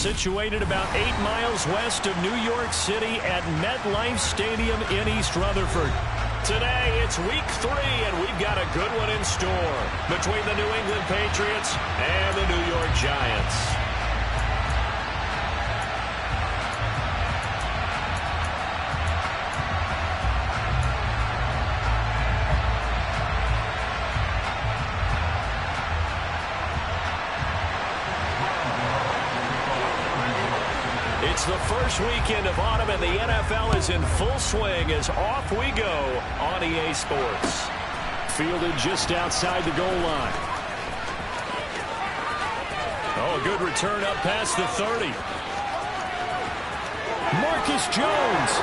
situated about 8 miles west of New York City at MetLife Stadium in East Rutherford. Today, it's week 3, and we've got a good one in store between the New England Patriots and the New York Giants. It's the first weekend of autumn, and the NFL is in full swing as off we go on EA Sports. Fielded just outside the goal line. Oh, a good return up past the 30. Marcus Jones.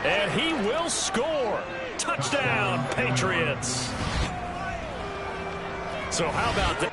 And he will score. Touchdown, Patriots. So how about that?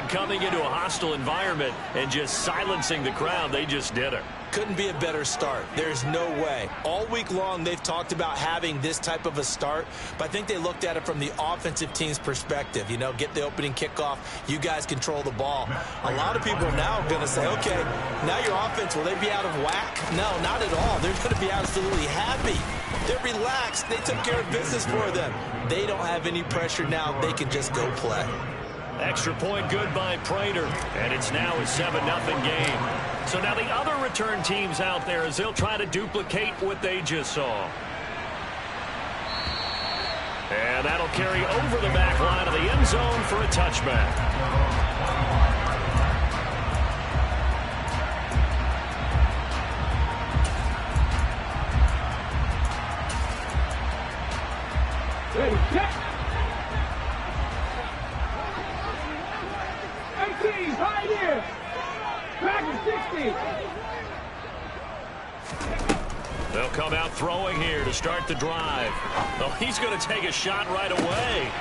Coming into a hostile environment and just silencing the crowd. They just did it. Couldn't be a better start. There's no way. All week long, they've talked about having this type of a start, but I think they looked at it from the offensive team's perspective. You know, get the opening kickoff. You guys control the ball. A lot of people are now going to say, okay, now your offense, will they be out of whack? No, not at all. They're going to be absolutely happy. They're relaxed. They took care of business for them. They don't have any pressure now. They can just go play. Extra point good by Prater, and it's now a 7-0 game. So now the other return teams out there as they'll try to duplicate what they just saw. And that'll carry over the back line of the end zone for a touchback. They'll come out throwing here to start the drive. Oh, he's going to take a shot right away.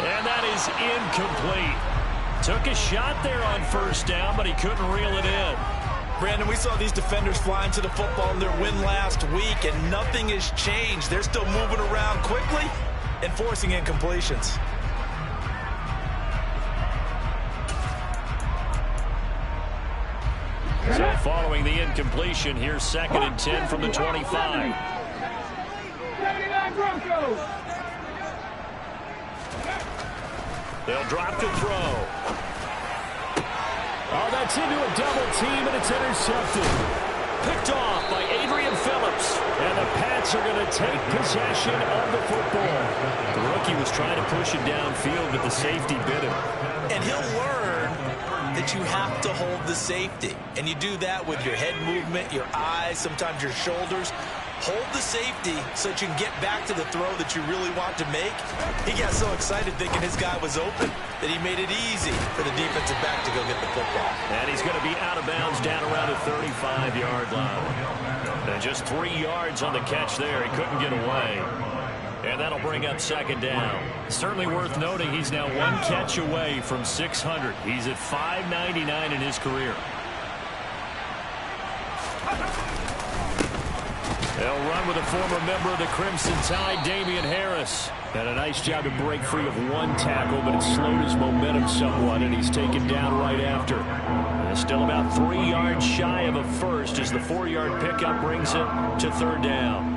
And that is incomplete. Took a shot there on first down, but he couldn't reel it in. Brandon, we saw these defenders fly into the football in their win last week, and nothing has changed. They're still moving around quickly and forcing incompletions. So following the incompletion, here's 2nd and 10 from the 25. 79 Broncos. They'll drop to throw. Oh, that's into a double team, and it's intercepted. Picked off by Adrian Phillips. And the Pats are going to take possession of the football. The rookie was trying to push it downfield, but the safety bit him. And he'll learn that you have to hold the safety. And you do that with your head movement, your eyes, sometimes your shoulders. Hold the safety so that you can get back to the throw that you really want to make. He got so excited thinking his guy was open that he made it easy for the defensive back to go get the football. And he's going to be out of bounds down around the 35-yard line. And just 3 yards on the catch there. He couldn't get away. And that'll bring up 2nd down. Certainly worth noting he's now 1 catch away from 600. He's at 599 in his career. They'll run with a former member of the Crimson Tide, Damian Harris. And a nice job to break free of 1 tackle, but it slowed his momentum somewhat, and he's taken down right after. Still about 3 yards shy of a first as the 4-yard pickup brings it to 3rd down.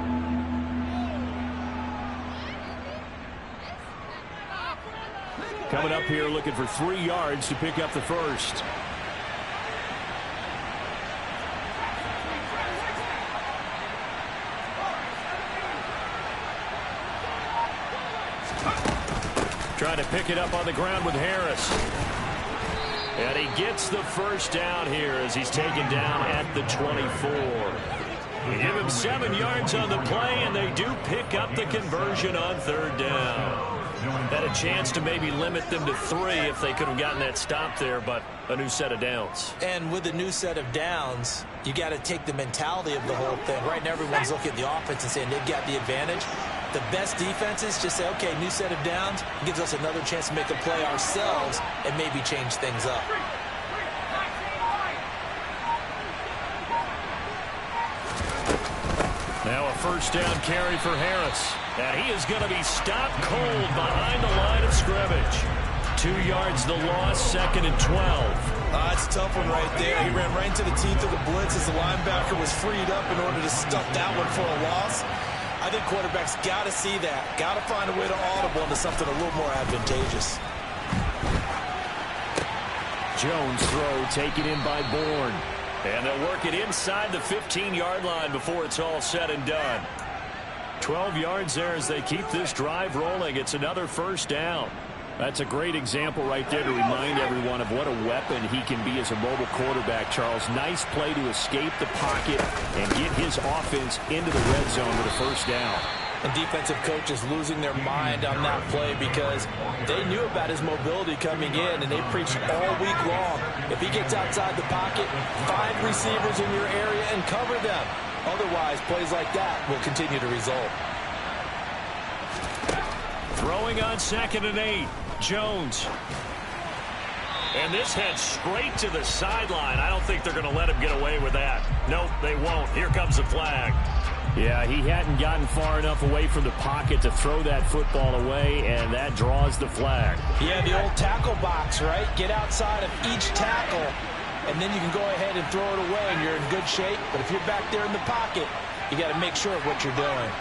Coming up here looking for 3 yards to pick up the first. Trying to pick it up on the ground with Harris. And he gets the first down here as he's taken down at the 24. Give him 7 yards on the play, and they do pick up the conversion on 3rd down. Had a chance to maybe limit them to 3 if they could have gotten that stop there, but a new set of downs. And with a new set of downs, you got to take the mentality of the whole thing. Right now, everyone's looking at the offense and saying they've got the advantage. The best defenses just say, okay, new set of downs. It gives us another chance to make a play ourselves and maybe change things up. Now a first down carry for Harris. And he is going to be stopped cold behind the line of scrimmage. 2 yards the loss, 2nd and 12. That's a tough one right there. He ran right into the teeth of the blitz as the linebacker was freed up in order to stuff that one for a loss. I think quarterbacks got to see that. Got to find a way to audible into something a little more advantageous. Jones throw taken in by Bourne. And they'll work it inside the 15-yard line before it's all said and done. 12 yards there as they keep this drive rolling. It's another first down. That's a great example right there to remind everyone of what a weapon he can be as a mobile quarterback, Charles. Nice play to escape the pocket and get his offense into the red zone with a first down. And defensive coaches losing their mind on that play because they knew about his mobility coming in, and they preached all week long. If he gets outside the pocket, find receivers in your area and cover them. Otherwise, plays like that will continue to result. Throwing on 2nd and 8. Jones. And this heads straight to the sideline. I don't think they're going to let him get away with that. Nope, they won't. Here comes the flag. Yeah, he hadn't gotten far enough away from the pocket to throw that football away, and that draws the flag. Yeah, the old tackle box, right? Get outside of each tackle, and then you can go ahead and throw it away, and you're in good shape. But if you're back there in the pocket, you got to make sure of what you're doing.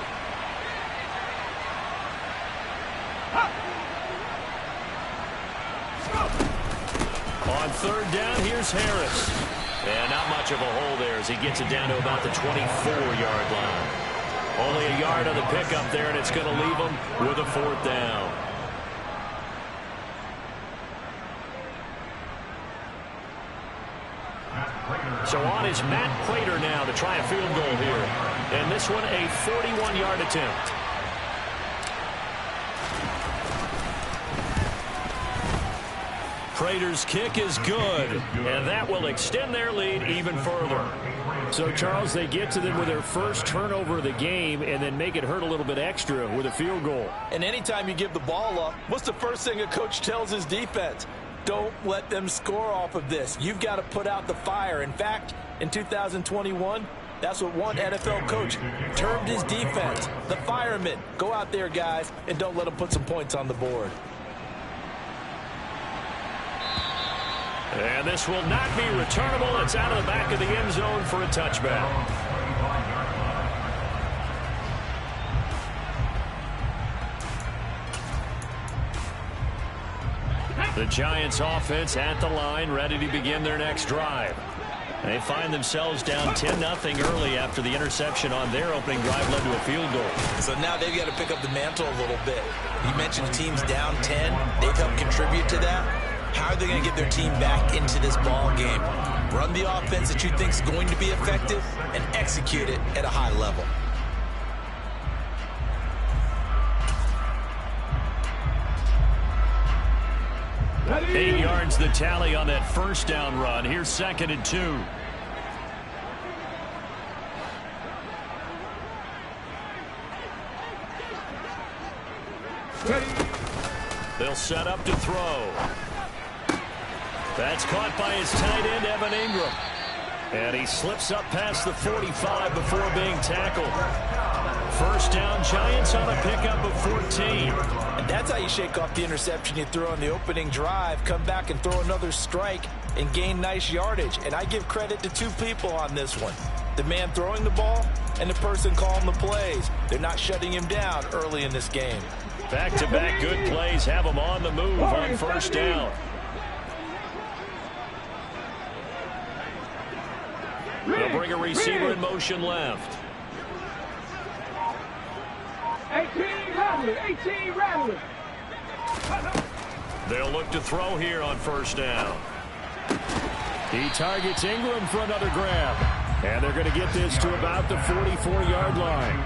On 3rd down, here's Harris. And not much of a hole there as he gets it down to about the 24-yard line. Only a yard on the pickup there, and it's going to leave him with a 4th down. So on is Matt Prater now to try a field goal here. And this one a 41-yard attempt. Prater's kick is good, and that will extend their lead even further. So, Charles, they get to them with their first turnover of the game and then make it hurt a little bit extra with a field goal. And anytime you give the ball up, what's the first thing a coach tells his defense? Don't let them score off of this. You've got to put out the fire. In fact, in 2021, that's what one NFL coach termed his defense, the firemen. Go out there, guys, and don't let them put some points on the board. And this will not be returnable. It's out of the back of the end zone for a touchback. The Giants offense at the line, ready to begin their next drive. They find themselves down 10-0 early after the interception on their opening drive led to a field goal. So now they've got to pick up the mantle a little bit. You mentioned the team's down 10. They've helped contribute to that. How are they going to get their team back into this ball game? Run the offense that you think is going to be effective and execute it at a high level. Eight yards the tally on that first down run. Here's 2nd and 2. They'll set up to throw. That's caught by his tight end, Evan Ingram. And he slips up past the 45 before being tackled. First down, Giants on a pickup of 14. And that's how you shake off the interception you threw on the opening drive. Come back and throw another strike and gain nice yardage. And I give credit to two people on this one. The man throwing the ball and the person calling the plays. They're not shutting him down early in this game. Back-to-back good plays have him on the move on first down. They'll bring a receiver in motion left. 18 rattling. They'll look to throw here on first down. He targets Ingram for another grab. And they're going to get this to about the 44-yard line.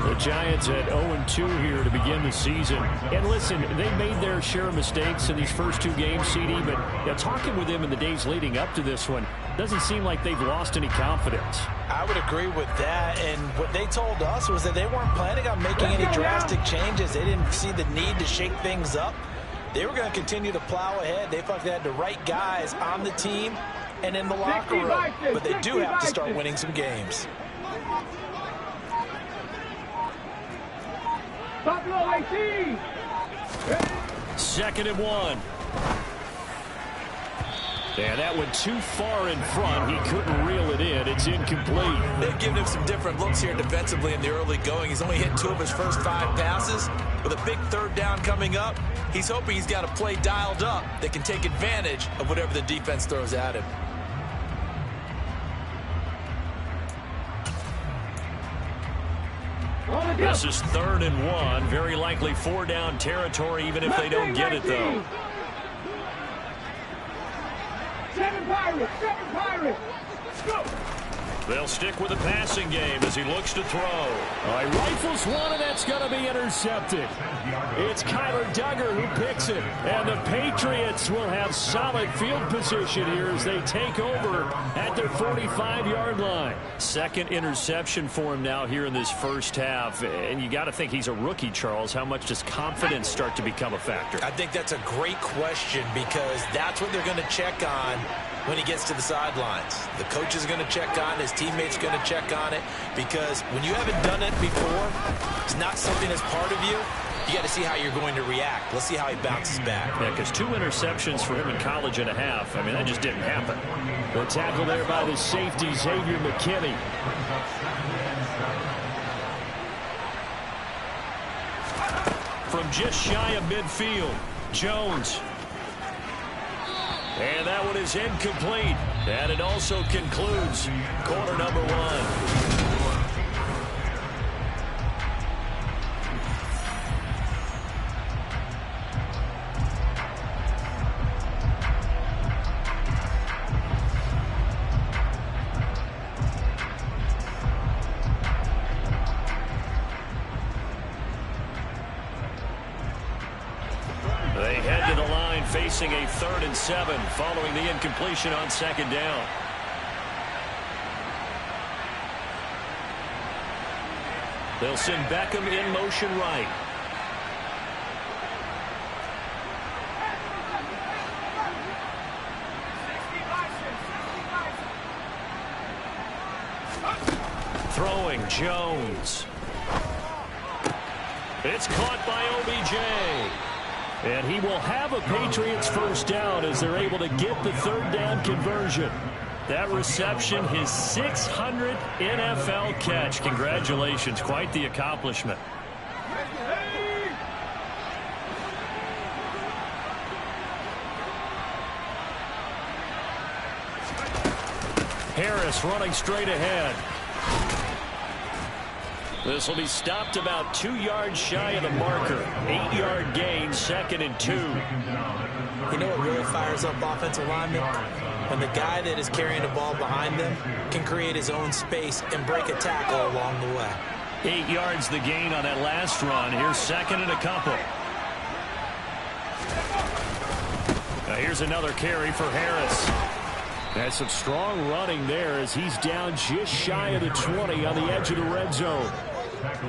The Giants at 0-2 here to begin the season. And listen, they made their share of mistakes in these first two games, CD, but talking with them in the days leading up to this one, doesn't seem like they've lost any confidence. I would agree with that, and what they told us was that they weren't planning on making any drastic changes. They didn't see the need to shake things up. They were going to continue to plow ahead. They felt they had the right guys on the team and in the locker room, but they do have to start winning some games. Second and 1. And that went too far in front. He couldn't reel it in. It's incomplete. They've given him some different looks here defensively in the early going. He's only hit 2 of his first 5 passes. With a big third down coming up, he's hoping he's got a play dialed up that can take advantage of whatever the defense throws at him. This is 3rd and 1. Very likely 4-down territory, even if they don't get it, though. 7 Pirates. Go. They'll stick with the passing game as he looks to throw. He rifles one, and that's going to be intercepted. It's Kyler Duggar who picks it. And the Patriots will have solid field position here as they take over at their 45-yard line. Second interception for him now here in this first half. And you got to think he's a rookie, Charles. How much does confidence start to become a factor? I think that's a great question because that's what they're going to check on when he gets to the sidelines. The coach is going to check on it. His teammates are going to check on it because when you haven't done it before, it's not something that's part of you. You got to see how you're going to react. Let's see how he bounces back. Yeah, because 2 interceptions for him in college and a half. I mean, that just didn't happen. The tackle there by the safety, Xavier McKinney. From just shy of midfield, Jones. And that one is incomplete. And it also concludes quarter number 1. They head to the line facing a 3rd and 7 following the incompletion on 2nd down. They'll send Beckham in motion right. Throwing Jones. It's caught by OBJ. And he will have a Patriots first down as they're able to get the 3rd down conversion. That reception, his 600th NFL catch. Congratulations. Quite the accomplishment. Harris running straight ahead. This will be stopped about 2 yards shy of the marker. 8-yard gain, 2nd and 2. You know what really fires up offensive linemen? When the guy that is carrying the ball behind them can create his own space and break a tackle along the way. 8 yards the gain on that last run. Here's 2nd and a couple. Now here's another carry for Harris. That's some strong running there as he's down just shy of the 20 on the edge of the red zone.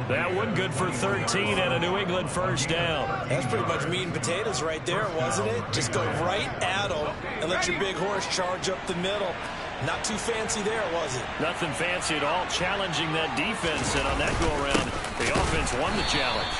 That one good for 13 and a New England first down. That's pretty much meat and potatoes right there, wasn't it? Just go right at them and let your big horse charge up the middle. Not too fancy there, was it? Nothing fancy at all. Challenging that defense, and on that go-around, the offense won the challenge.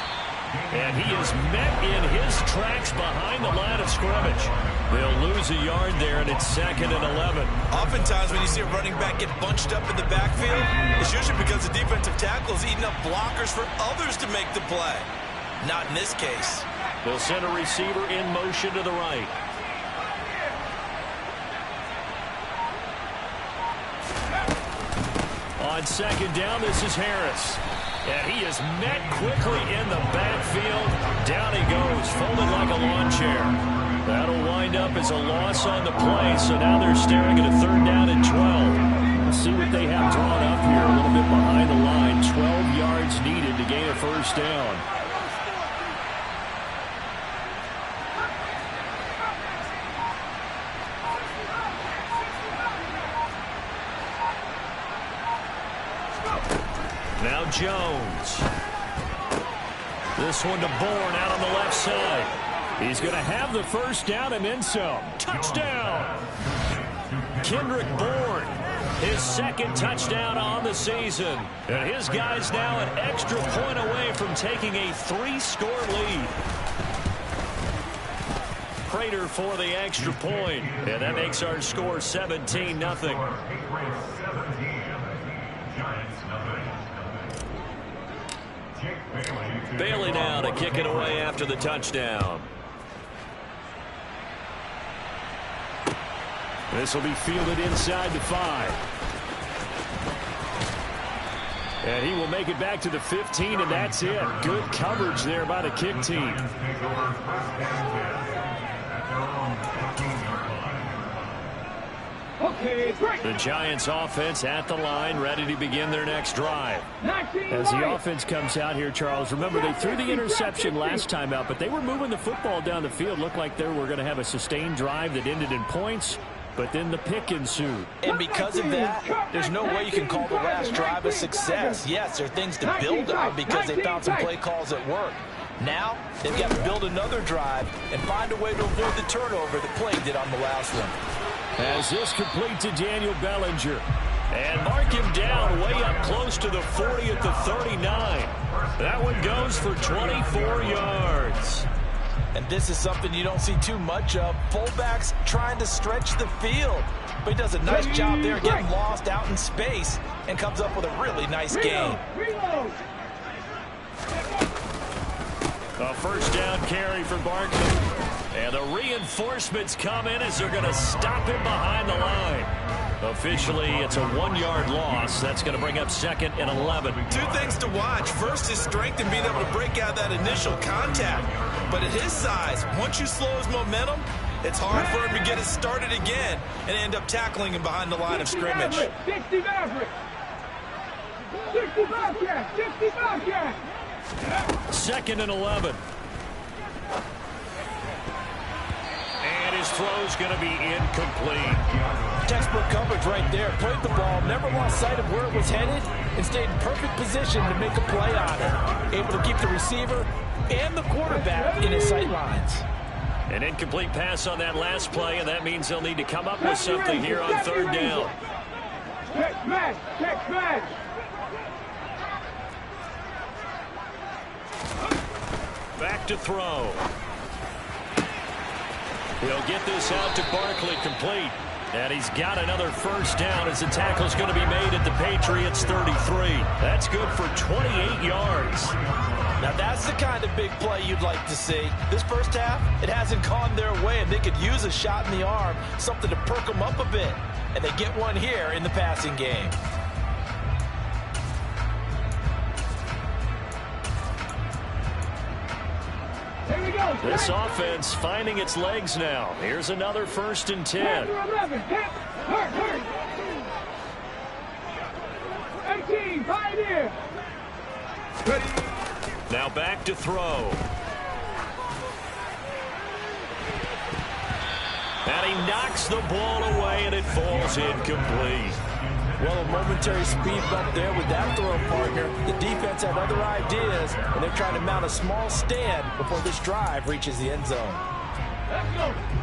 And he is met in his tracks behind the line of scrimmage. They'll lose a yard there, and it's 2nd and 11. Oftentimes when you see a running back get bunched up in the backfield, it's usually because the defensive tackle is eating up blockers for others to make the play. Not in this case. They'll send a receiver in motion to the right. On 2nd down, this is Harris. And he is met quickly in the backfield. Down he goes, folded like a lawn chair. That'll wind up as a loss on the play, so now they're staring at a 3rd down and 12. Let's see what they have drawn up here, a little bit behind the line. 12 yards needed to gain a first down. Now Jones. This one to Bourne out on the left side. He's going to have the first down and then some. Touchdown! Kendrick Bourne. His second touchdown on the season. And his guy's now an extra point away from taking a 3-score lead. Prater for the extra point. And that makes our score 17-0. Bailey now to kick it away after the touchdown. This will be fielded inside the 5. And he will make it back to the 15, and that's it. Good coverage there by the kick team. The Giants offense at the line, ready to begin their next drive. As the offense comes out here, Charles, remember they threw the interception last time out, but they were moving the football down the field. Looked like they were going to have a sustained drive that ended in points, but then the pick ensued. And because of that, there's no way you can call the last drive a success. Yes, there are things to build on because they found some play calls at work. Now, they've got to build another drive and find a way to avoid the turnover that Play did on the last one. As this complete to Daniel Bellinger. And mark him down way up close to the 40 at the 39. That one goes for 24 yards. And this is something you don't see too much of. Fullbacks trying to stretch the field. But he does a nice job there getting lost out in space and comes up with a really nice gain. A first down carry for Barkley. And the reinforcements come in as they're going to stop him behind the line. Officially, it's a 1-yard loss. That's going to bring up 2nd and 11. Two things to watch. First, his strength in being able to break out that initial contact. But at his size, once you slow his momentum, it's hard for him to get it started again and end up tackling him behind the line of scrimmage. 60 Maverick. 65 cat. 65 cat. 2nd and 11. And his throw's going to be incomplete. Textbook coverage right there. Played the ball, never lost sight of where it was headed, and stayed in perfect position to make a play on it. Able to keep the receiver and the quarterback in his sight lines. An incomplete pass on that last play, and that means they'll need to come up with something here on 3rd down. Check smash. Check smash. Back to throw. He'll get this out to Barkley, complete. And he's got another first down as the tackle's going to be made at the Patriots 33. That's good for 28 yards. Now that's the kind of big play you'd like to see. This first half, it hasn't gone their way, and they could use a shot in the arm, something to perk them up a bit. And they get one here in the passing game. This offense finding its legs now. Here's another 1st and 10. 18, Pioneer. Now back to throw. And he knocks the ball away, and it falls incomplete. Well, a momentary speed bump there with that throw partner. The defense had other ideas, and they're trying to mount a small stand before this drive reaches the end zone.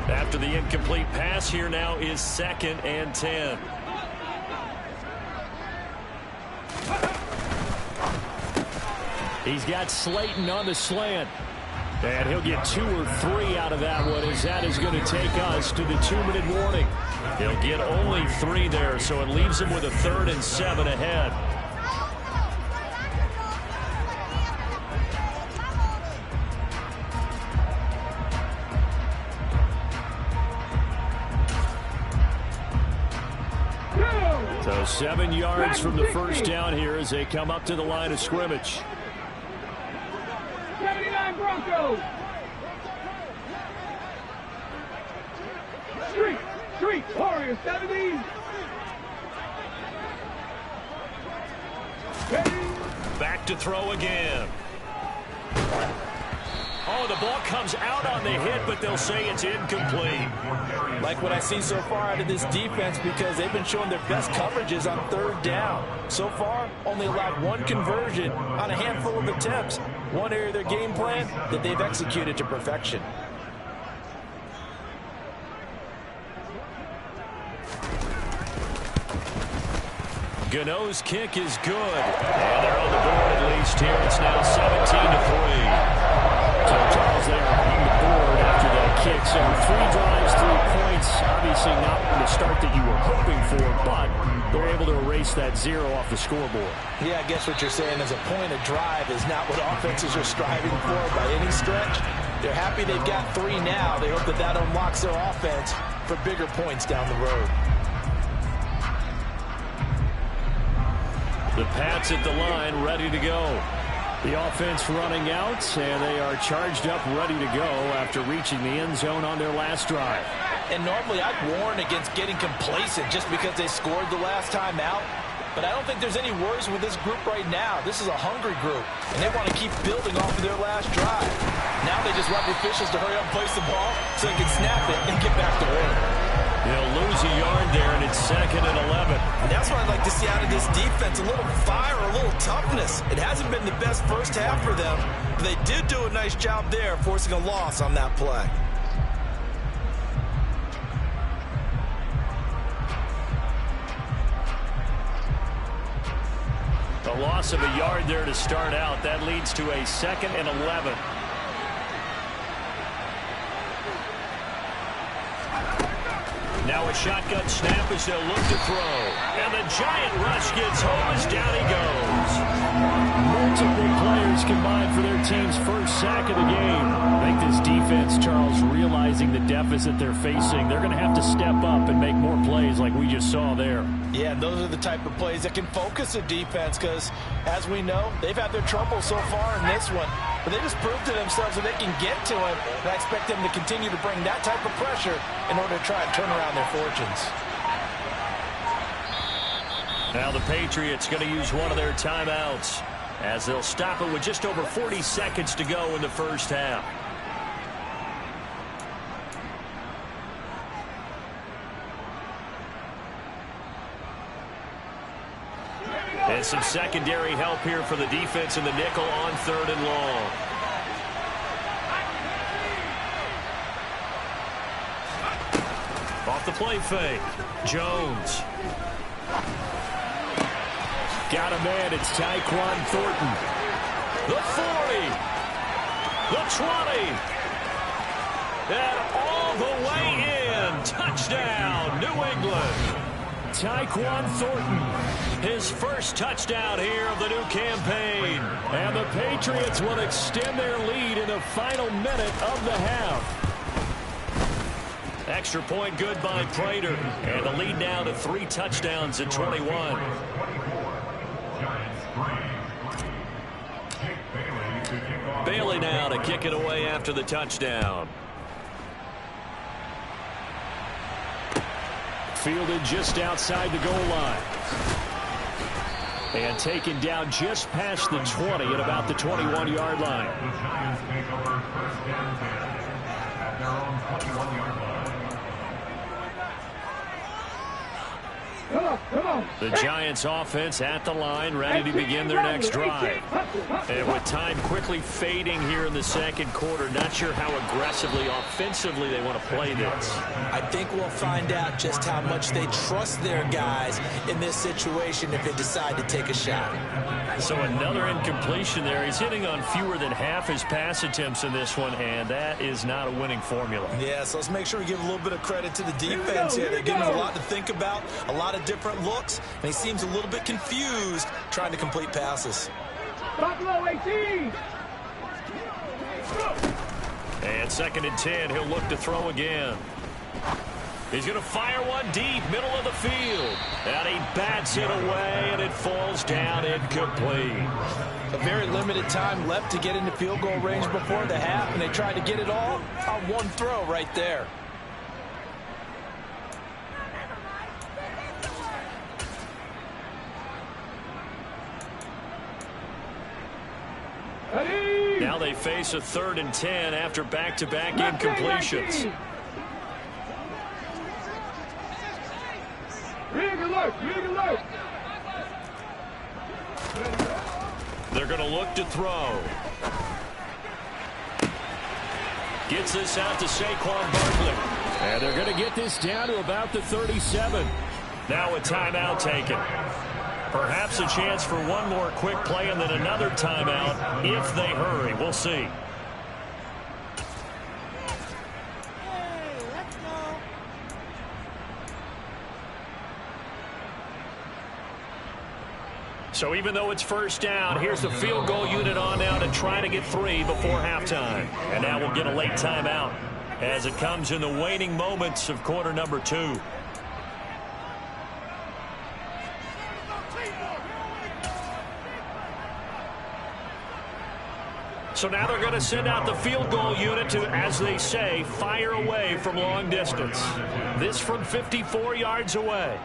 After the incomplete pass, here now is 2nd and 10. He's got Slayton on the slant. And he'll get 2 or 3 out of that one, as that is going to take us to the 2-minute warning. He'll get only 3 there, so it leaves him with a 3rd and 7 ahead. So 7 yards from the first down here as they come up to the line of scrimmage. 79 Broncos. Street, Warriors, 70. Back to throw again. Oh, the ball comes out on the hit, but they'll say it's incomplete. Like what I see so far out of this defense, because they've been showing their best coverages on 3rd down. So far, only allowed 1 conversion on a handful of attempts. One area of their game plan that they've executed to perfection. Gano's kick is good. And they're on the board at least here. It's now 17-3. So Charles there on the board after that kick. So 3 drives, 3 points. Obviously not the start that you were hoping for, but they're able to erase that 0 off the scoreboard. Yeah, I guess what you're saying is a point of drive is not what offenses are striving for by any stretch. They're happy they've got 3 now. They hope that that unlocks their offense for bigger points down the road. The Pats at the line, ready to go. The offense running out, and they are charged up, ready to go after reaching the end zone on their last drive. And normally I'd warn against getting complacent just because they scored the last time out. But I don't think there's any worries with this group right now. This is a hungry group, and they want to keep building off of their last drive. Now they just want the officials to hurry up and place the ball so they can snap it and get back to work. They'll lose a yard there, and it's 2nd and 11. And that's what I'd like to see out of this defense, a little fire, a little toughness. It hasn't been the best first half for them, but they did do a nice job there forcing a loss on that play. A loss of a yard there to start out. That leads to a 2nd and 11. Now a shotgun snap as they'll look to throw. And the giant rush gets home as down he goes. Multiple players combined for their team's first sack of the game. I think this defense, Charles, realizing the deficit they're facing, they're going to have to step up and make more plays like we just saw there. Yeah, and those are the type of plays that can focus a defense because, as we know, they've had their trouble so far in this one. But they just proved to themselves that they can get to him, and I expect them to continue to bring that type of pressure in order to try and turn around their fortunes. Now the Patriots going to use one of their timeouts as they'll stop it with just over 40 seconds to go in the first half. And some secondary help here for the defense in the nickel on 3rd and long. Off the play fake. Jones. Got a man. It's Tyquan Thornton. The 40. The 20. And all the way in. Touchdown, New England. Tyquan Thornton, his first touchdown here of the new campaign. And the Patriots will extend their lead in the final minute of the half. Extra point good by Prater. And the lead now to 3 touchdowns at 21. Bailey now to kick it away after the touchdown. Fielded just outside the goal line. And taken down just past the 20 at about the 21-yard line. The Giants take over 1st and 10 at their own 21-yard line. Come on. The Giants offense at the line, ready to begin their next drive. And with time quickly fading here in the 2nd quarter, not sure how aggressively, offensively they want to play this. I think we'll find out just how much they trust their guys in this situation if they decide to take a shot. So another incompletion there. He's hitting on fewer than half his pass attempts in this one, and that is not a winning formula. Yeah, so let's make sure we give a little bit of credit to the defense here. They're giving him a lot to think about, a lot of different looks, and he seems a little bit confused trying to complete passes. Buffalo 18. And 2nd and 10, he'll look to throw again. He's going to fire one deep, middle of the field. And he bats it away, and it falls down incomplete. A very limited time left to get into field goal range before the half, and they tried to get it all on one throw right there. Now they face a 3rd and 10 after back-to-back incompletions. They're going to look to throw. Gets this out to Saquon Barkley. And they're going to get this down to about the 37. Now a timeout taken. Perhaps a chance for one more quick play and then another timeout if they hurry. We'll see. So even though it's first down, here's the field goal unit on now to try to get 3 before halftime. And now we'll get a late timeout as it comes in the waning moments of quarter number 2. So now they're going to send out the field goal unit to, as they say, fire away from long distance. This from 54 yards away.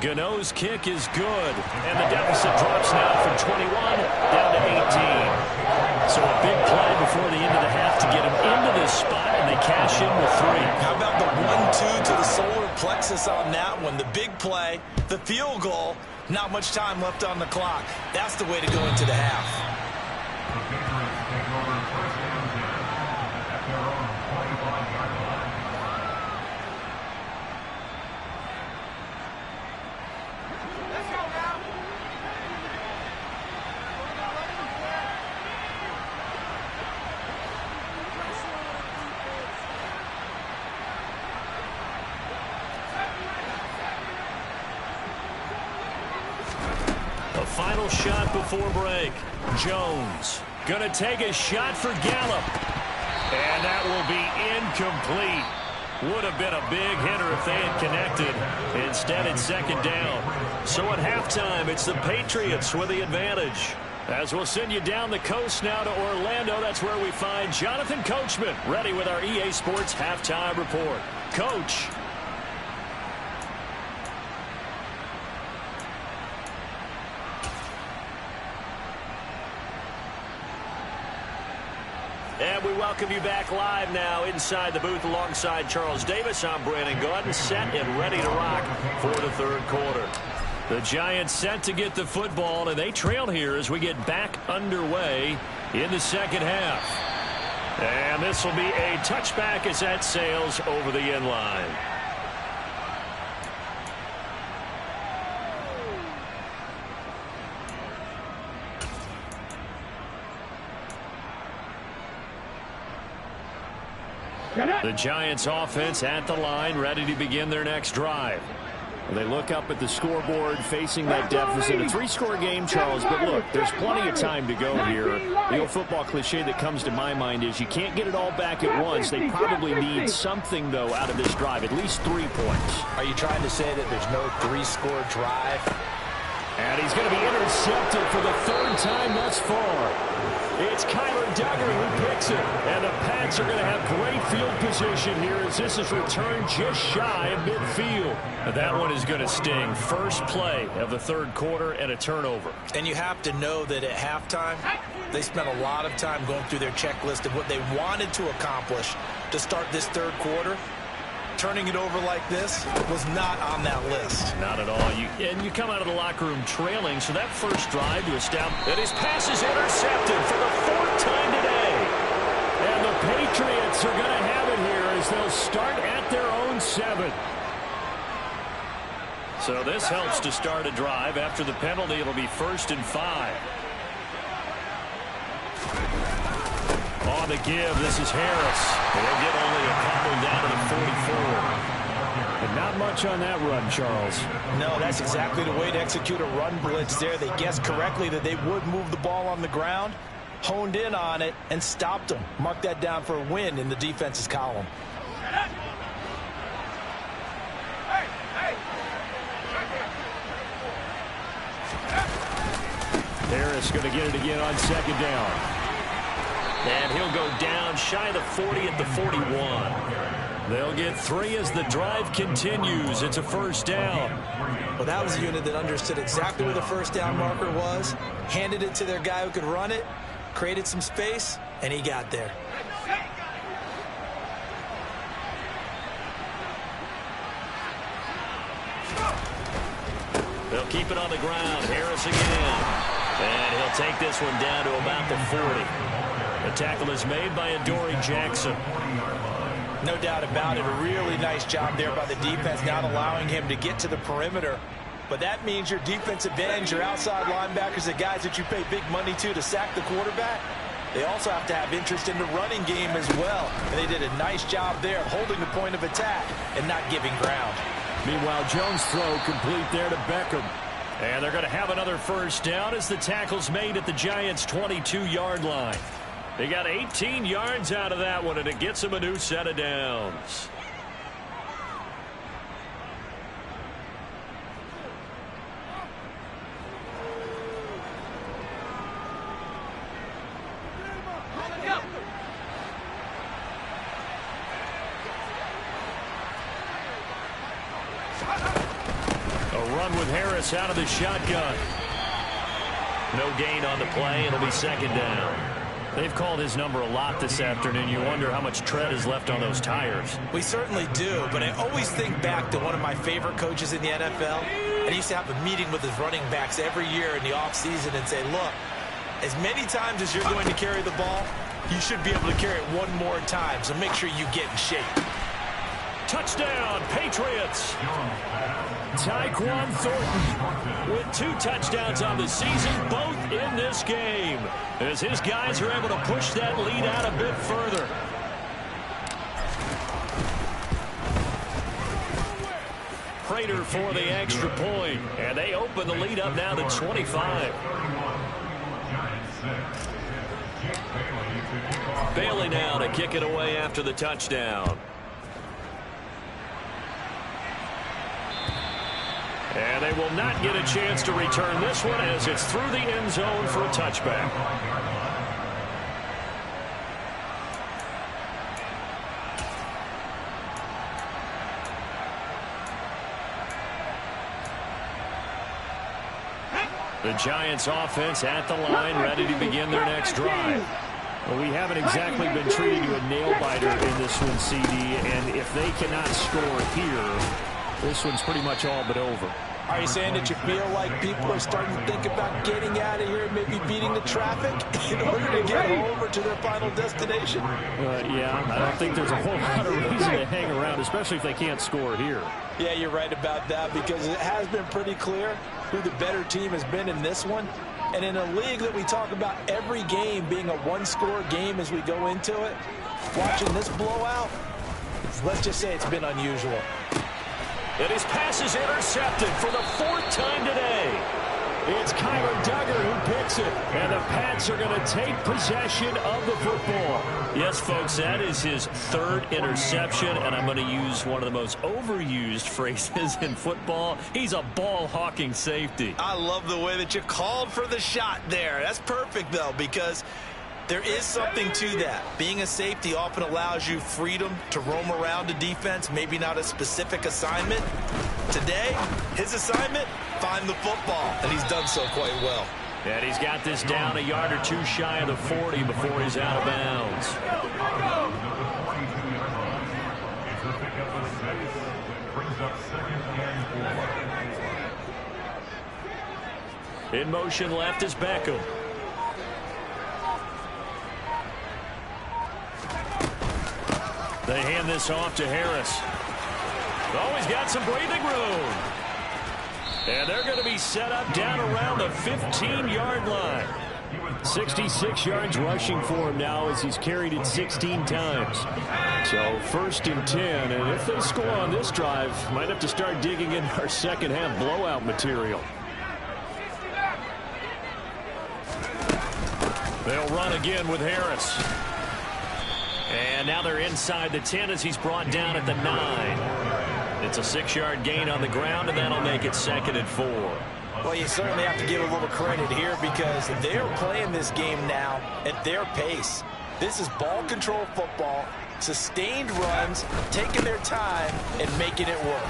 Gano's kick is good, and the deficit drops now from 21 down to 18. So a big play before the end of the half to get them into this spot, and they cash in with 3. How about the 1-2 to the solar plexus on that one? The big play, the field goal, not much time left on the clock. That's the way to go into the half. The Patriots take over first down 10 at their own 25-yard line. Final shot before break. Jones going to take a shot for Gallup. And that will be incomplete. Would have been a big hitter if they had connected. Instead, it's second down. So at halftime, it's the Patriots with the advantage. As we'll send you down the coast now to Orlando, that's where we find Jonathan Coachman, ready with our EA Sports halftime report. Coach. And we welcome you back live now inside the booth alongside Charles Davis. I'm Brandon Gaudin, set and ready to rock for the third quarter. The Giants set to get the football, and they trail here as we get back underway in the second half. And this will be a touchback as that sails over the end line. The Giants offense at the line, ready to begin their next drive. They look up at the scoreboard facing that deficit. A 3-score game, Charles, but look, there's plenty of time to go here. The old football cliche that comes to my mind is you can't get it all back at once. They probably need something, though, out of this drive, at least 3 points. Are you trying to say that there's no 3-score drive? And he's going to be intercepted for the 3rd time thus far. It's Kyler Duggar who picks it. And the Pats are going to have great field position here as this is returned just shy of midfield. That one is going to sting. First play of the third quarter and a turnover. And you have to know that at halftime, they spent a lot of time going through their checklist of what they wanted to accomplish to start this third quarter. Turning it over like this was not on that list. Not at all. And you come out of the locker room trailing, so that first drive to establish that his pass is intercepted for the 4th time today. And the Patriots are going to have it here as they'll start at their own 7. So this helps to start a drive. After the penalty, it'll be 1st and 5. On the give, this is Harris. They'll get only a couple down to the 44. And not much on that run, Charles. No, that's exactly the way to execute a run blitz there. They guessed correctly that they would move the ball on the ground, honed in on it, and stopped them. Mark that down for a win in the defense's column. Harris going to get it again on 2nd down. And he'll go down shy of the 40 at the 41. They'll get 3 as the drive continues. It's a 1st down. Well, that was a unit that understood exactly where the 1st down marker was, handed it to their guy who could run it, created some space, and he got there. They'll keep it on the ground. Harris again. And he'll take this one down to about the 40. The tackle is made by Adoree Jackson. No doubt about it. A really nice job there by the defense, not allowing him to get to the perimeter. But that means your defensive ends, your outside linebackers, the guys that you pay big money to sack the quarterback, they also have to have interest in the running game as well. And they did a nice job there of holding the point of attack and not giving ground. Meanwhile, Jones' throw complete there to Beckham. And they're going to have another first down as the tackle's made at the Giants' 22-yard line. They got 18 yards out of that one, and it gets them a new set of downs. Run with Harris out of the shotgun. No gain on the play. It'll be second down. They've called his number a lot this afternoon. You wonder how much tread is left on those tires. We certainly do, but I always think back to one of my favorite coaches in the NFL. And he used to have a meeting with his running backs every year in the offseason and say, look, as many times as you're going to carry the ball, you should be able to carry it one more time, so make sure you get in shape. Touchdown, Patriots. Tyquan Thornton with 2 touchdowns on the season, both in this game, as his guys are able to push that lead out a bit further. Prater for the extra point, and they open the lead up now to 25. Bailey now to kick it away after the touchdown. And they will not get a chance to return this one as it's through the end zone for a touchback. The Giants offense at the line, ready to begin their next drive. Well, we haven't exactly been treated to a nail-biter in this one, CD, and if they cannot score here, this one's pretty much all but over. Are you saying that you feel like people are starting to think about getting out of here and maybe beating the traffic in order to get home to their final destination? Yeah, I don't think there's a whole lot of reason to hang around, especially if they can't score here. Yeah, you're right about that, because it has been pretty clear who the better team has been in this one. And in a league that we talk about every game being a one-score game as we go into it, watching this blowout, let's just say it's been unusual. And his pass is intercepted for the 4th time today. It's Kyler Duggar who picks it. And the Pats are going to take possession of the football. Yes, folks, that is his 3rd interception. And I'm going to use one of the most overused phrases in football. He's a ball-hawking safety. I love the way that you called for the shot there. That's perfect, though, because there is something to that. Being a safety often allows you freedom to roam around the defense, maybe not a specific assignment. Today, his assignment, find the football, and he's done so quite well. And he's got this down a yard or 2 shy of the 40 before he's out of bounds. In motion left is Beckham. They hand this off to Harris. Oh, he's got some breathing room. And they're going to be set up down around the 15-yard line. 66 yards rushing for him now as he's carried it 16 times. So 1st and 10, and if they score on this drive, might have to start digging in our second-half blowout material. They'll run again with Harris. And now they're inside the 10 as he's brought down at the 9. It's a 6-yard gain on the ground, and that'll make it 2nd and 4. Well, you certainly have to give a little credit here because they're playing this game now at their pace. This is ball control football, sustained runs, taking their time, and making it work.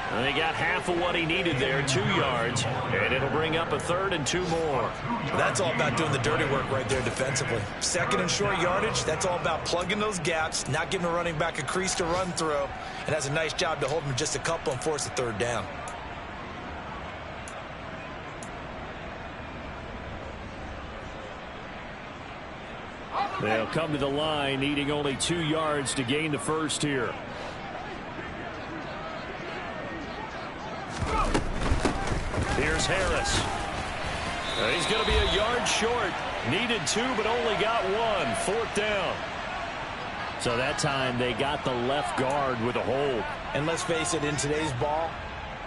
And they got half of what he needed there, 2 yards, and it'll bring up a 3rd and 2 more. That's all about doing the dirty work right there defensively. 2nd and short yardage, that's all about plugging those gaps, not giving the running back a crease to run through, and that's a nice job to hold him just a couple and force a 3rd down. They'll come to the line, needing only 2 yards to gain the first here. Here's Harris. He's going to be a yard short. Needed 2, but only got 1. 4th down. So that time they got the left guard with a hold. And let's face it, in today's ball,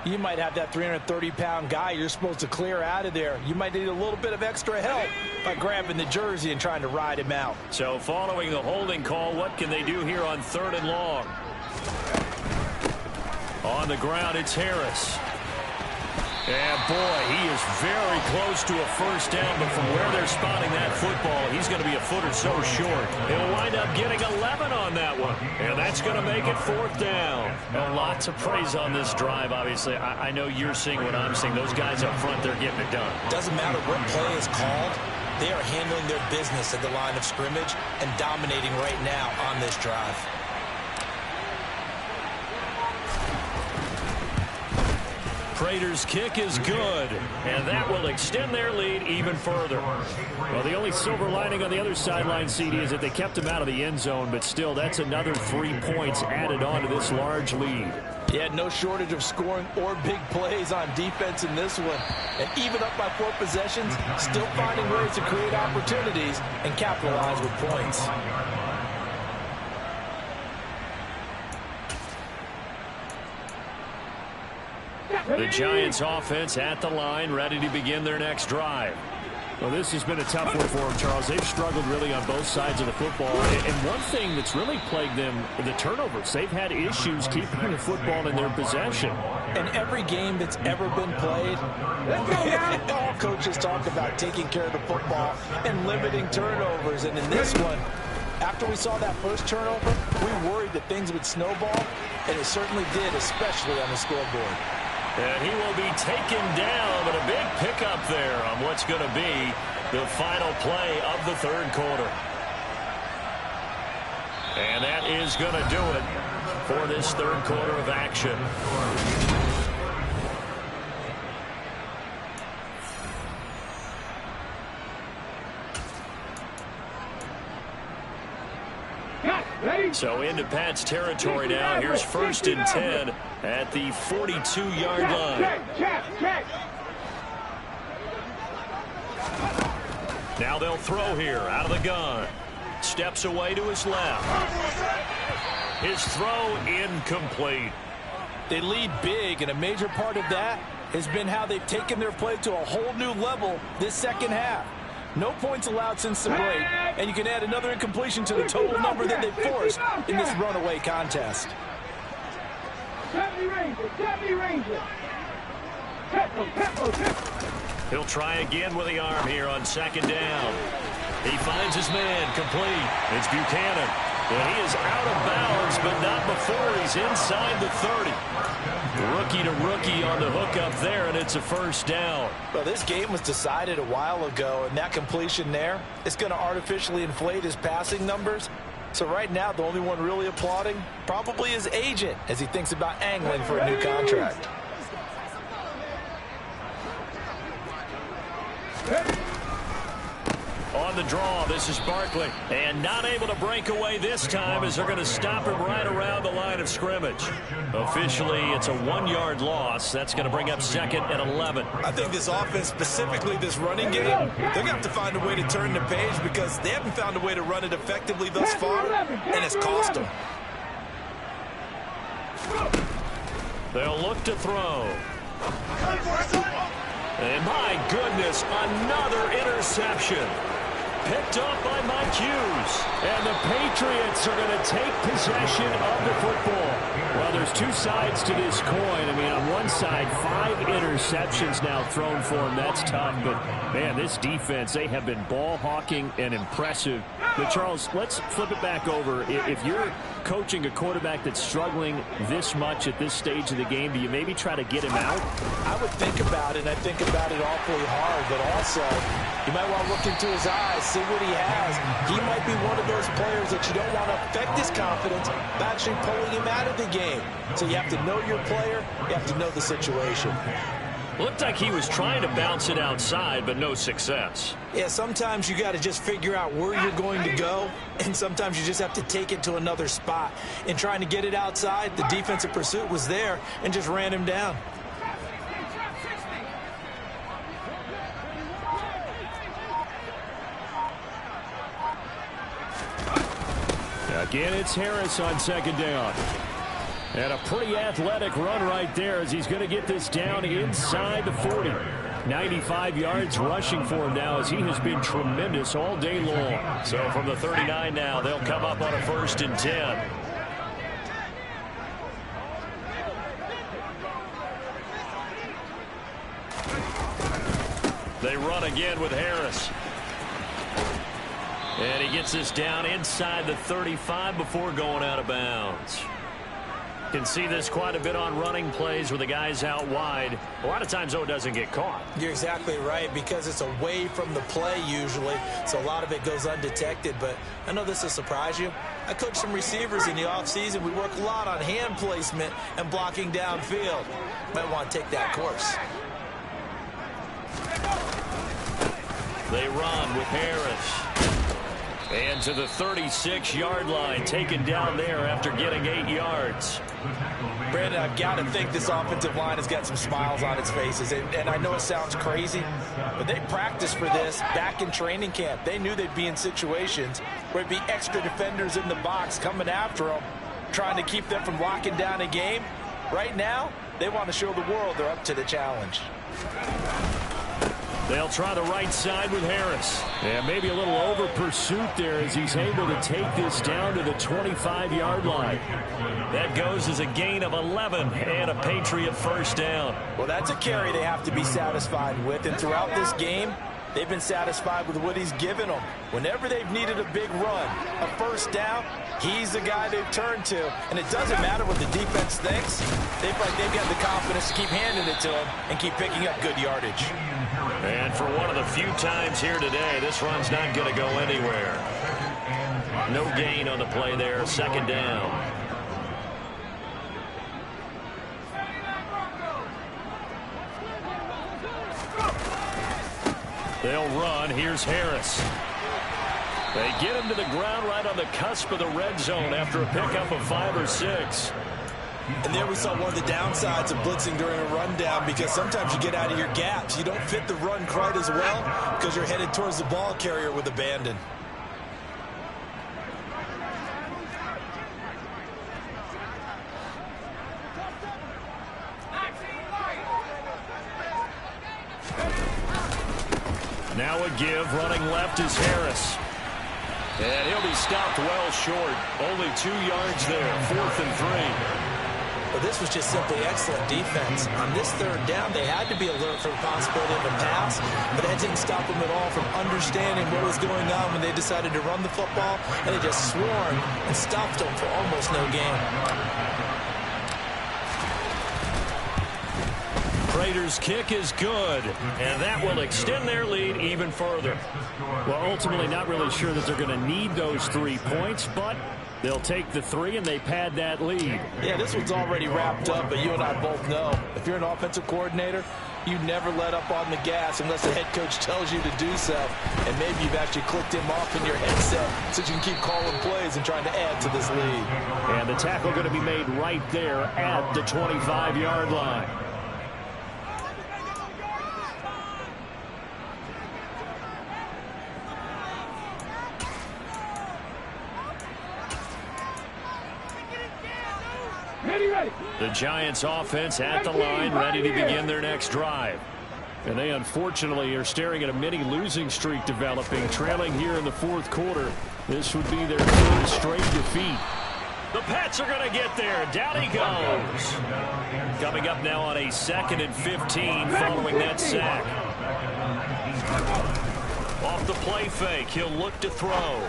you might have that 330-pound guy you're supposed to clear out of there. You might need a little bit of extra help by grabbing the jersey and trying to ride him out. So following the holding call, what can they do here on 3rd and long? On the ground, it's Harris. And, boy, he is very close to a first down, but from where they're spotting that football, he's going to be a foot or so short. He'll wind up getting 11 on that one, and that's going to make it 4th down. Well, lots of praise on this drive, obviously. I know you're seeing what I'm seeing. Those guys up front, they're getting it done. Doesn't matter what play is called. They are handling their business at the line of scrimmage and dominating right now on this drive. Prater's kick is good, and that will extend their lead even further. Well, the only silver lining on the other sideline, CD, is that they kept him out of the end zone, but still, that's another 3 points added on to this large lead. Yeah, no shortage of scoring or big plays on defense in this one. And even up by 4 possessions, still finding ways to create opportunities and capitalize with points. The Giants offense at the line, ready to begin their next drive. Well, this has been a tough one for them, Charles. They've struggled really on both sides of the football. And one thing that's really plagued them, the turnovers. They've had issues keeping the football in their possession. In every game that's ever been played, all coaches talk about taking care of the football and limiting turnovers. And in this one, after we saw that first turnover, we worried that things would snowball, and it certainly did, especially on the scoreboard. And he will be taken down, but a big pickup there on what's going to be the final play of the 3rd quarter. And that is going to do it for this 3rd quarter of action. So into Pat's territory now. Here's 1st and 10 at the 42-yard line. Now they'll throw here out of the gun. Steps away to his left. His throw incomplete. They lead big, and a major part of that has been how they've taken their play to a whole new level this second half. No points allowed since the break, and you can add another incompletion to the total number that they forced in this runaway contest. He'll try again with the arm here on 2nd down. He finds his man complete. It's Buchanan. Well, he is out of bounds, but not before he's inside the 30. Rookie to rookie on the hook up there, and it's a 1st down. Well, this game was decided a while ago, and that completion there is going to artificially inflate his passing numbers. So right now, the only one really applauding probably his agent as he thinks about angling for a new contract. On the draw, this is Barkley. And not able to break away this time as they're going to stop him right around the line of scrimmage. Officially, it's a 1-yard loss. That's going to bring up 2nd and 11. I think this offense, specifically this running game, they're going to have to find a way to turn the page because they haven't found a way to run it effectively thus far, and it's cost them. They'll look to throw. And my goodness, another interception. Picked up by Mike Hughes. And the Patriots are going to take possession of the football. Well, there's 2 sides to this coin. I mean, on one side, 5 interceptions now thrown for him. That's tough. But, man, this defense, they have been ball hawking and impressive. But, Charles, let's flip it back over. If you're coaching a quarterback that's struggling this much at this stage of the game, do you maybe try to get him out? I would think about it, and I think about it awfully hard. But also, you might want to look into his eyes, see what he has. He might be one of those players that you don't want to affect his confidence by actually pulling him out of the game. So you have to know your player. You have to know the situation. Looked like he was trying to bounce it outside, but no success. Yeah, sometimes you got to just figure out where you're going to go, and sometimes you just have to take it to another spot. In trying to get it outside, the defensive pursuit was there and just ran him down. Again, it's Harris on second down. And a pretty athletic run right there as he's going to get this down inside the 40. 95 yards rushing for him now as he has been tremendous all day long. So from the 39 now, they'll come up on a 1st and 10. They run again with Harris. And he gets this down inside the 35 before going out of bounds. Can see this quite a bit on running plays where the guy's out wide. A lot of times, though, it doesn't get caught. You're exactly right, because it's away from the play usually, so a lot of it goes undetected. But I know this will surprise you. I coach some receivers in the offseason. We work a lot on hand placement and blocking downfield. Might want to take that course. They run with Harris. And to the 36-yard line, taken down there after getting 8 yards. Brandon, I've got to think this offensive line has got some smiles on its faces. And I know it sounds crazy, but they practiced for this back in training camp. They knew they'd be in situations where it'd be extra defenders in the box coming after them, trying to keep them from locking down a game. Right now, they want to show the world they're up to the challenge. They'll try the right side with Harris. And maybe a little over pursuit there as he's able to take this down to the 25-yard line. That goes as a gain of 11 and a Patriot 1st down. Well, that's a carry they have to be satisfied with. And throughout this game, they've been satisfied with what he's given them. Whenever they've needed a big run, a 1st down, he's the guy they've turned to. And it doesn't matter what the defense thinks. They feel like they've got the confidence to keep handing it to him and keep picking up good yardage. And for one of the few times here today, this run's not going to go anywhere. No gain on the play there, 2nd down. They'll run. Here's Harris. They get him to the ground right on the cusp of the red zone after a pickup of 5 or 6. And there we saw one of the downsides of blitzing during a rundown, because sometimes you get out of your gaps. You don't fit the run quite as well because you're headed towards the ball carrier with abandon. Now a give, running left is Harris. And he'll be stopped well short. Only 2 yards there, 4th and 3. But this was just simply excellent defense. On this 3rd down, they had to be alert for the possibility of a pass, but that didn't stop them at all from understanding what was going on when they decided to run the football, and they just swarmed and stopped them for almost no gain. Raiders' kick is good, and that will extend their lead even further. Well, ultimately not really sure that they're going to need those 3 points, but they'll take the 3 and they pad that lead. Yeah, this one's already wrapped up, but you and I both know if you're an offensive coordinator, you never let up on the gas unless the head coach tells you to do so. And maybe you've actually clicked him off in your headset so you can keep calling plays and trying to add to this lead. And the tackle going to be made right there at the 25-yard line. The Giants offense at the line, ready to begin their next drive. And they unfortunately are staring at a mini losing streak developing, trailing here in the 4th quarter. This would be their 3rd straight defeat. The Pats are going to get there. Down he goes. Coming up now on a 2nd and 15 following that sack. Off the play fake, he'll look to throw.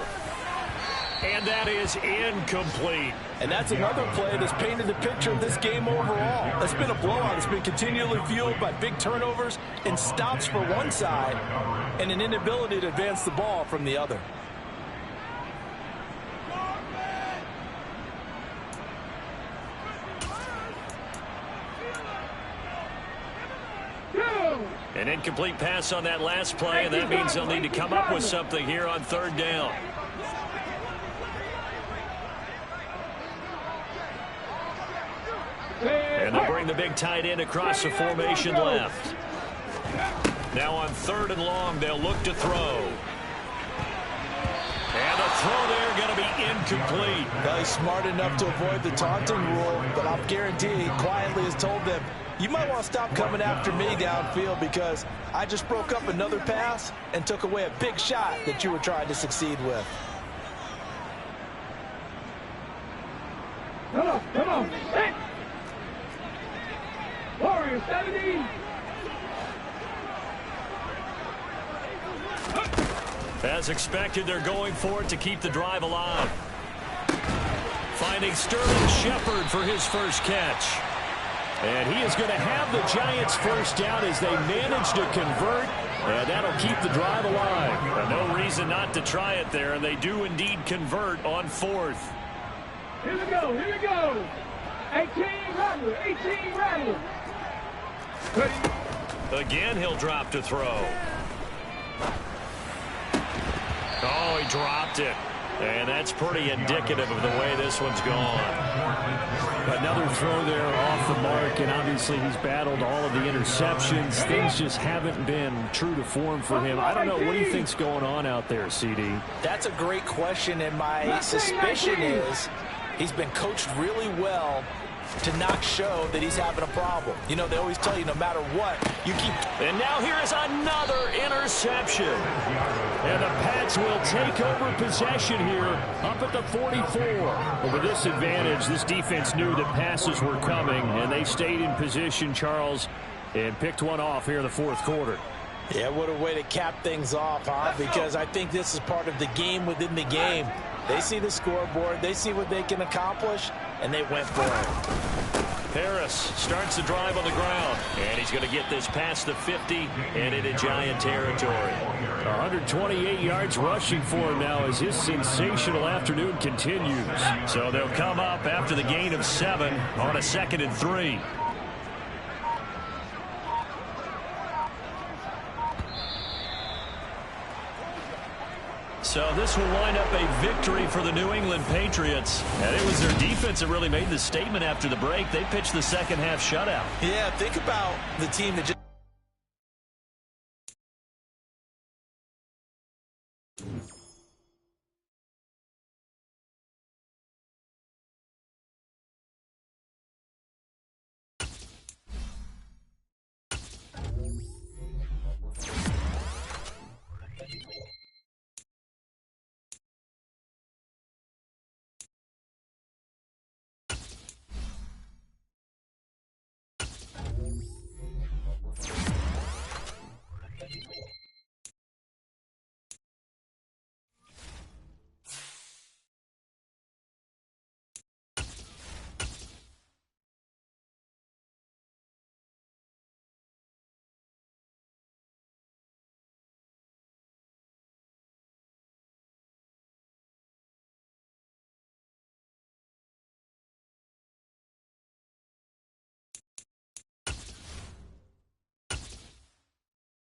And that is incomplete. And that's another play that's painted the picture of this game overall. It's been a blowout. It's been continually fueled by big turnovers and stops for one side and an inability to advance the ball from the other. An incomplete pass on that last play, and that means they'll need to come up with something here on third down. And they'll bring the big tight end across the formation left. Now on third and long, they'll look to throw. And the throw there going to be incomplete. Well, he's smart enough to avoid the taunting rule, but I'm guaranteed he quietly has told them, you might want to stop coming after me downfield because I just broke up another pass and took away a big shot that you were trying to succeed with. Come on. Hey. Warriors 70. As expected, they're going for it to keep the drive alive. Finding Sterling Shepard for his first catch. And he is going to have the Giants first down as they manage to convert. And that'll keep the drive alive. And no reason not to try it there. And they do indeed convert on fourth. Here we go. 18 Rattler. Again, he'll drop to throw. Oh, he dropped it. And that's pretty indicative of the way this one's gone. Another throw there off the mark, and obviously he's battled all of the interceptions. Things just haven't been true to form for him. I don't know. What do you think's going on out there, CD? That's a great question, and my suspicion is he's been coached really well to not show that he's having a problem. You know, they always tell you no matter what, you keep... And now here is another interception. And the Pats will take over possession here up at the 44. But with this advantage, this defense knew that passes were coming, and they stayed in position, Charles, and picked one off here in the fourth quarter. Yeah, what a way to cap things off, huh? Because I think this is part of the game within the game. They see the scoreboard, they see what they can accomplish, and they went for it. Harris starts the drive on the ground, and he's going to get this past the 50 and into Giant territory. 128 yards rushing for him now as his sensational afternoon continues. So they'll come up after the gain of 7 on a 2nd and 3. So this will wind up a victory for the New England Patriots. And it was their defense that really made the statement after the break. They pitched the second half shutout. Yeah, think about the team that just...